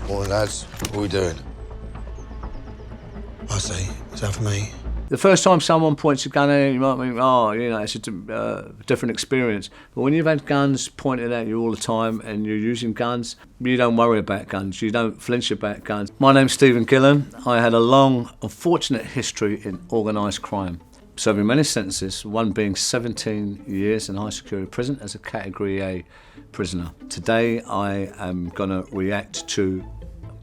Morning, lads. What are we doing? I see. Is that for me? The first time someone points a gun at you, you might think, oh, you know, it's a different experience. But when you've had guns pointed at you all the time and you're using guns, you don't worry about guns. You don't flinch about guns. My name's Stephen Gillen. I had a long, unfortunate history in organised crime, serving many sentences, one being 17 years in high security prison as a Category A prisoner. Today I am going to react to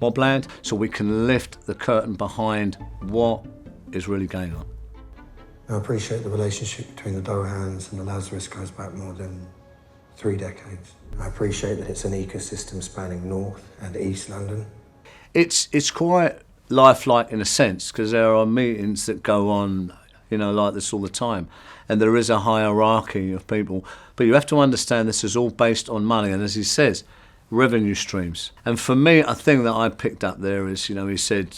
MobLand so we can lift the curtain behind what is really going on. I appreciate the relationship between the Dohans and the Lazarus goes back more than 3 decades. I appreciate that it's an ecosystem spanning North and East London. It's quite lifelike in a sense because there are meetings that go on, you know, like this all the time, and there is a hierarchy of people. But you have to understand this is all based on money, and as he says, revenue streams. And for me, a thing that I picked up there is, you know, he said,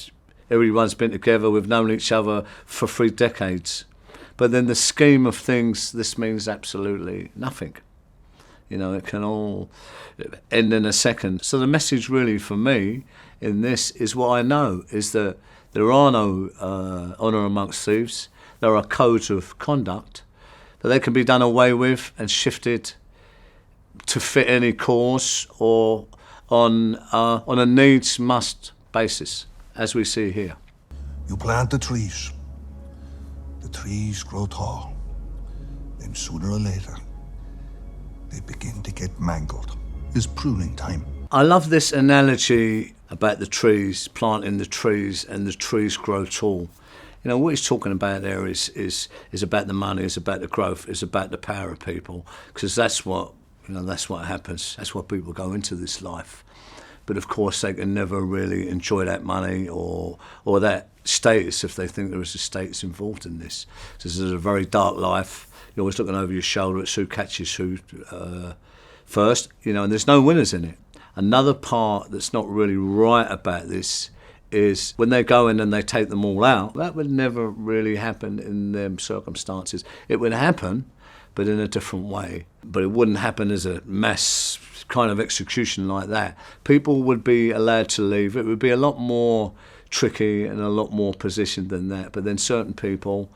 everyone's been together, we've known each other for 3 decades. But then the scheme of things, this means absolutely nothing. You know, it can all end in a second. So the message really for me in this is what I know, is that there are no honour amongst thieves. There are codes of conduct, but they can be done away with and shifted to fit any cause or on a needs-must basis, as we see here. You plant the trees grow tall, then sooner or later, they begin to get mangled. It's pruning time. I love this analogy about the trees, planting the trees, and the trees grow tall. You know, what he's talking about there is about the money, is about the growth, is about the power of people, because that's what, you know, that's what happens. That's what people go into this life. But of course, they can never really enjoy that money or that status if they think there is a status involved in this. So this is a very dark life. You're always looking over your shoulder at who catches who first, you know, and there's no winners in it. Another part that's not really right about this is when they go in and they take them all out, that would never really happen in them circumstances. It would happen, but in a different way. But it wouldn't happen as a mass kind of execution like that. People would be allowed to leave. It would be a lot more tricky and a lot more positioned than that. But then certain people,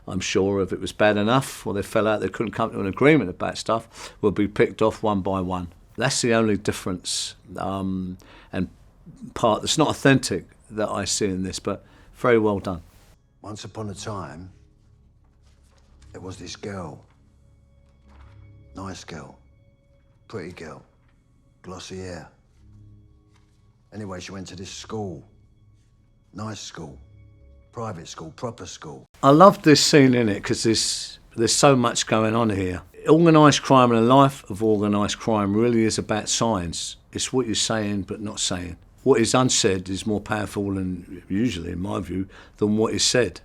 I'm sure if it was bad enough or they fell out, they couldn't come to an agreement about stuff, would be picked off one by one. That's the only difference and part that's not authentic that I see in this, but very well done. Once upon a time, there was this girl. Nice girl. Pretty girl. Glossy hair. Anyway, she went to this school. Nice school. Private school, proper school. I love this scene in it because there's so much going on here. Organised crime and the life of organised crime really is about science. It's what you're saying but not saying. What is unsaid is more powerful than, usually in my view, than what is said.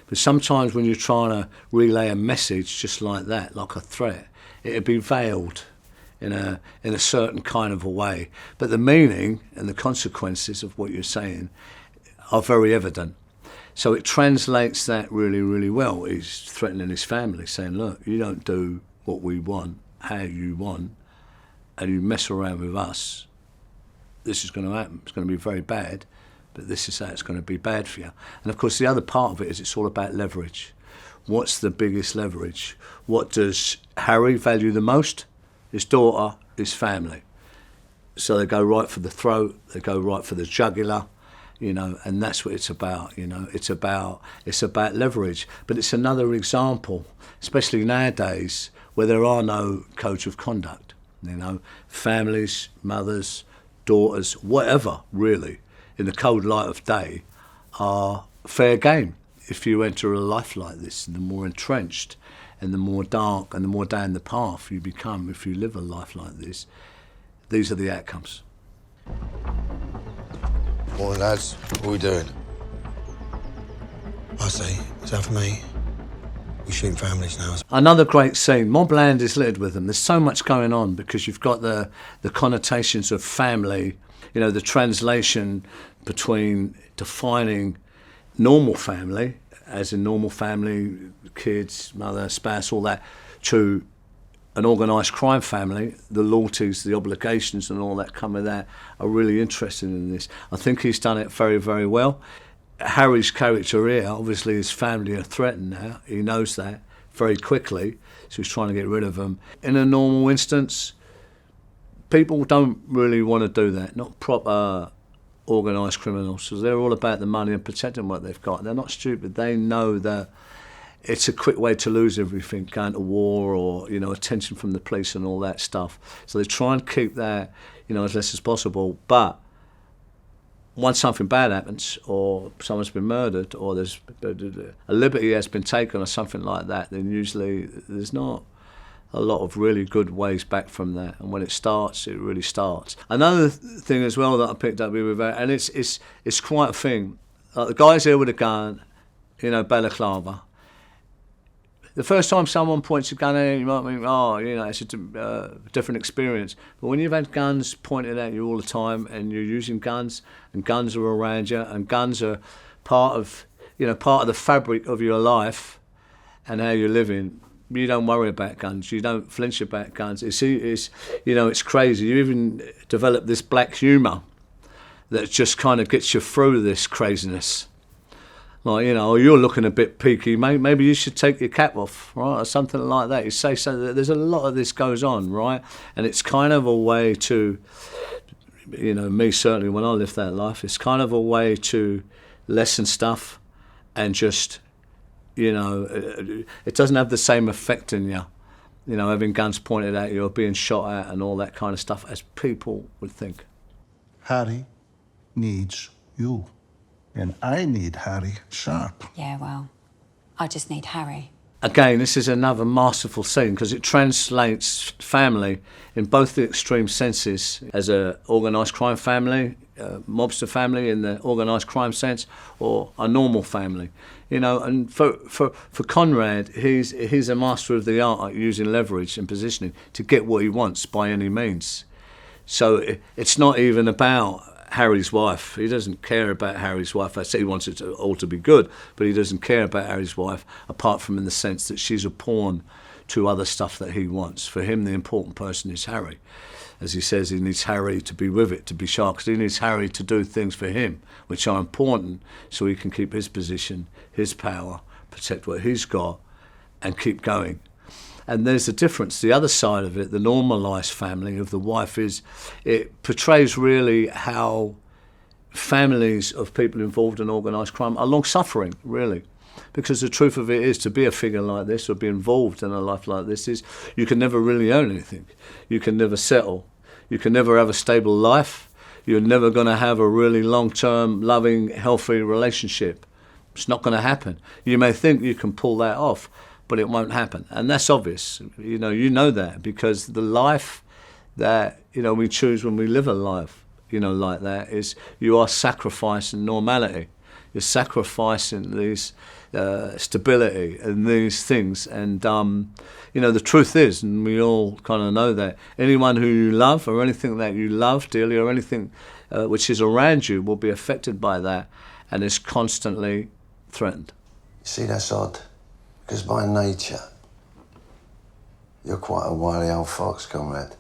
But sometimes when you're trying to relay a message just like that, like a threat, it'd be veiled in a certain kind of a way. But the meaning and the consequences of what you're saying are very evident. So it translates that really, really well. He's threatening his family, saying, look, you don't do what we want, how you want, and you mess around with us, this is going to happen. It's going to be very bad, but this is how it's going to be bad for you. And of course, the other part of it is it's all about leverage. What's the biggest leverage? What does Harry value the most? His daughter, his family. So they go right for the throat, they go right for the jugular, you know, and that's what it's about, you know. It's about leverage. But it's another example, especially nowadays, where there are no codes of conduct. You know, families, mothers, daughters, whatever, really, in the cold light of day, are fair game. If you enter a life like this, the more entrenched and the more dark and the more down the path you become if you live a life like this, these are the outcomes. Morning, lads. What are we doing? I see. Is that for me? We shoot families now. Another great scene. MobLand is littered with them. There's so much going on because you've got the connotations of family, you know, the translation between defining normal family, as in normal family, kids, mother, spouse, all that, to an organised crime family, the loyalties, the obligations and all that come with that are really interested in this. I think he's done it very, very well. Harry's character here, obviously his family are threatened now. He knows that very quickly, so he's trying to get rid of them. In a normal instance, people don't really want to do that, not proper organised criminals. So they're all about the money and protecting what they've got. They're not stupid. They know that it's a quick way to lose everything, going to war or, you know, attention from the police and all that stuff. So they try and keep that, you know, as less as possible. But once something bad happens, or someone's been murdered, or there's a liberty has been taken or something like that, then usually there's not a lot of really good ways back from that. And when it starts, it really starts. Another thing as well that I picked up here with that, and it's quite a thing. Like the guys here with a gun, you know, balaclava. The first time someone points a gun at you, you might think, oh, you know, it's a different experience. But when you've had guns pointed at you all the time, and you're using guns, and guns are around you, and guns are part of the fabric of your life and how you're living, you don't worry about guns. You don't flinch about guns. It's you know, it's crazy. You even develop this black humour that just kind of gets you through this craziness. Like, you know, you're looking a bit peaky, mate, maybe you should take your cap off, right, or something like that. You say so. There's a lot of this goes on, right? And it's kind of a way to, you know, me certainly when I live that life, it's kind of a way to lessen stuff and just, you know, it doesn't have the same effect in you, you know, having guns pointed at you or being shot at and all that kind of stuff as people would think. Harry needs you. And I need Harry sharp. Yeah, well, I just need Harry. Again, this is another masterful scene because it translates family in both the extreme senses as a organised crime family, a mobster family in the organised crime sense, or a normal family. You know, and for Conrad, he's a master of the art at using leverage and positioning to get what he wants by any means. So it's not even about Harry's wife. He doesn't care about Harry's wife. I say he wants it all to be good, but he doesn't care about Harry's wife, apart from in the sense that she's a pawn to other stuff that he wants. For him, the important person is Harry. As he says, he needs Harry to be with it, to be sharp, because he needs Harry to do things for him, which are important, so he can keep his position, his power, protect what he's got, and keep going. And there's a difference. The other side of it, the normalised family of the wife, is it portrays really how families of people involved in organised crime are long suffering, really. Because the truth of it is, to be a figure like this or be involved in a life like this is you can never really own anything. You can never settle. You can never have a stable life. You're never going to have a really long-term, loving, healthy relationship. It's not going to happen. You may think you can pull that off, but it won't happen. And that's obvious. You know that, because the life that, you know, we choose when we live a life, you know, like that, is you are sacrificing normality. You're sacrificing these stability and these things. And, you know, the truth is, and we all kind of know that, anyone who you love or anything that you love dearly or anything which is around you will be affected by that and is constantly threatened. You see, that's odd. Because by nature, you're quite a wily old fox, Conrad.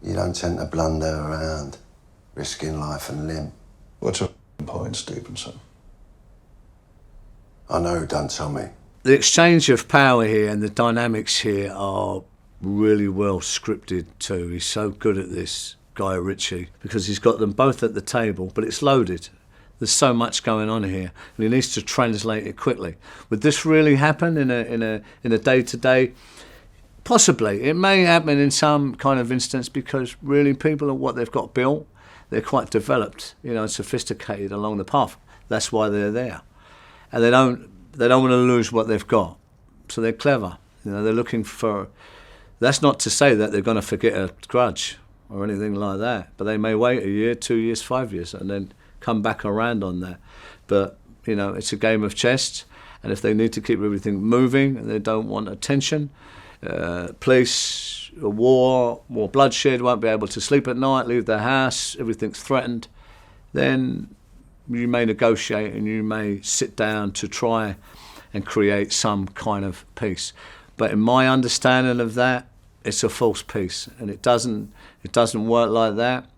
You don't tend to blunder around, risking life and limb. What's your point, Stevenson? I know who done tell me. The exchange of power here and the dynamics here are really well scripted too. He's so good at this, Guy Ritchie, because he's got them both at the table, but it's loaded. There's so much going on here, and he needs to translate it quickly. Would this really happen in a day-to-day? Possibly. It may happen in some kind of instance because really people are what they've got built. They're quite developed, you know, and sophisticated along the path. That's why they're there, and they don't want to lose what they've got. So they're clever. You know, they're looking for. That's not to say that they're going to forget a grudge or anything like that, but they may wait a year, 2 years, 5 years, and then come back around on that. But, you know, it's a game of chess, and if they need to keep everything moving and they don't want attention, police, war, more bloodshed, won't be able to sleep at night, leave their house, everything's threatened, then you may negotiate and you may sit down to try and create some kind of peace. But in my understanding of that, it's a false peace, and it doesn't work like that.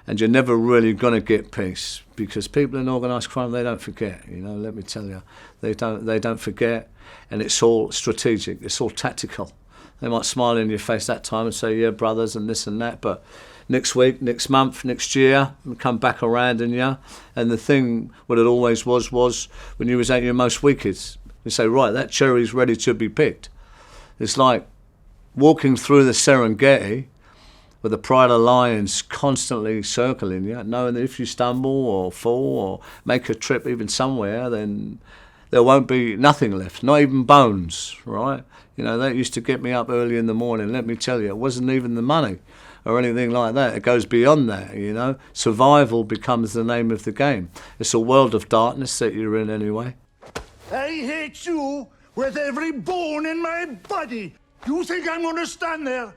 And you're never really going to get peace, because people in organised crime, they don't forget. Let me tell you, they don't forget, and it's all strategic. It's all tactical. They might smile in your face that time and say, "Yeah, brothers," and this and that, but next week, next month, next year, come back around in you. And the thing, what it always was when you was at your most wicked, you say, right, that cherry's ready to be picked. It's like walking through the Serengeti with a pride of lions constantly circling you, knowing that if you stumble or fall or make a trip even somewhere, then there won't be nothing left, not even bones, right? That used to get me up early in the morning. Let me tell you, it wasn't even the money or anything like that. It goes beyond that, Survival becomes the name of the game. It's a world of darkness that you're in anyway. I hate you with every bone in my body. You think I'm going to stand there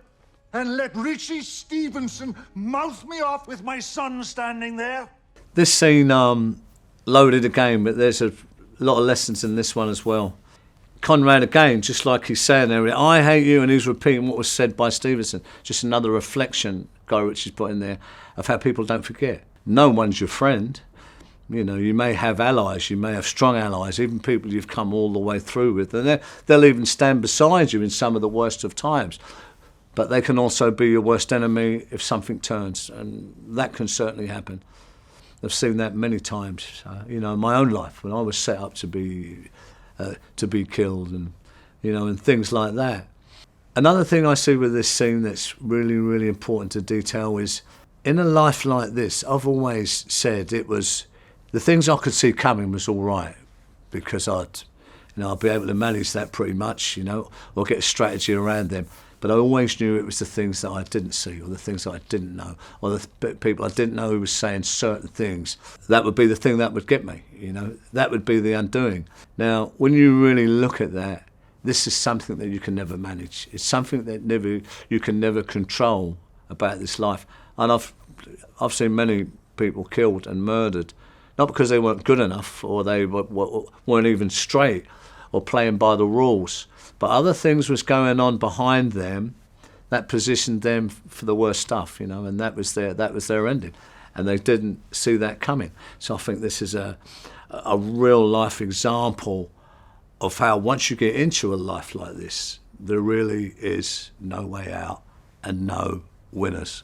and let Richie Stevenson mouth me off with my son standing there? This scene loaded again, but there's a lot of lessons in this one as well. Conrad, again, just like he's saying there, I hate you, and he's repeating what was said by Stevenson. Just another reflection Guy Ritchie's put in there of how people don't forget. No one's your friend. You may have allies, you may have strong allies, even people you've come all the way through with, and they'll even stand beside you in some of the worst of times. But they can also be your worst enemy if something turns, and that can certainly happen. I've seen that many times, in my own life, when I was set up to be killed, and things like that. Another thing I see with this scene that's really, really important to detail is, in a life like this, I've always said it was, the things I could see coming was all right, because I'd be able to manage that pretty much, or get a strategy around them. But I always knew it was the things that I didn't see, or the things that I didn't know, or the people I didn't know who was saying certain things. That would be the thing that would get me, That would be the undoing. Now, when you really look at that, this is something that you can never manage. It's something that you can never control about this life. And I've seen many people killed and murdered, not because they weren't good enough, or they weren't even straight, or playing by the rules. But other things was going on behind them that positioned them for the worst stuff, and that was their ending, and they didn't see that coming. So I think this is a real life example of how, once you get into a life like this, there really is no way out and no winners.